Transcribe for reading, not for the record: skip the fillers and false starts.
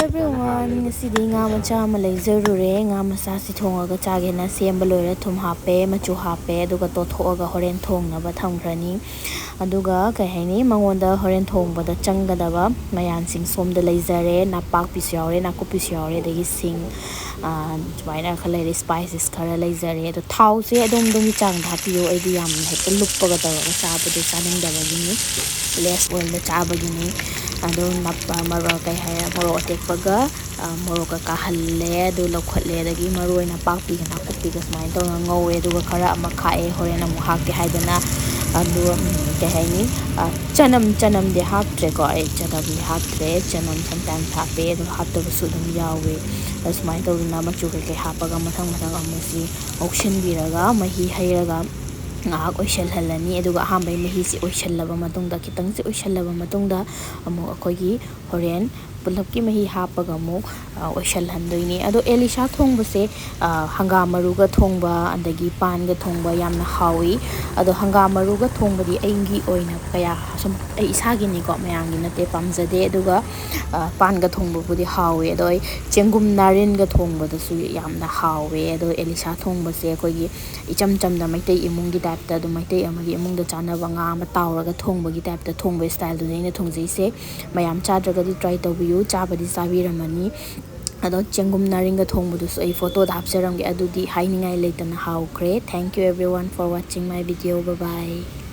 everyone, ngasidi nga macha ama leizarure nga masa si thongaga chagena semba loira thum hape machu hape aduga tothoga horen thongnaba thamgrani aduga kai haini mangonda horen thongbada changgadaba mayansing somda leizare napak pis yaure nakupis yaure dagi sing jumaina khalai spices khara leizare ado thau se adom dom chang dhapiyo aidi yam hekta luppaga tawga chabade chaningdabagini less oil da chabagini ado nappa maro kai hai maro tekpaga maro ka kahalle adu lokhatle dagi maro ina pakpi na kupi ga smai to ngawe adu khara ama khae horen amu hakti haidana adu kai hai ni chanam de haptre ko ai chanam de haptre chanam sometimes hape adu hapta su dum yawe smai to na machu kai hapaga mathang amu si auction biraga mahi hairaga ngahak oishal halani aduga hambai mahi si oishallaba matungda kitang si oishallaba matungda amu akogi horen pulapki mahi hapaga mu oishal handoini ado elisha thongbase hangamaruga thongba andagi panga thongba yamna hawi ado hangamaruga thongbadi aingi oina kaya sum ai isagi ni ko mayangi nate pamjade aduga panga thongba budi hawi ado chengum narin ga thongba da su yamna hawi ado elisha thongbase akogi icham cham da maitai imungi type da maitai amagi imung da chana banga ma tawraga thongbagi type da thongba style du neina thongjeise mayam chadraga di try tawbiyu chabadi sabiramani ado chengum naringa thongbudu ai photo da hapsaramge adudi hainingai leitana haokhre. Thank you everyone for watching my video. Bye bye.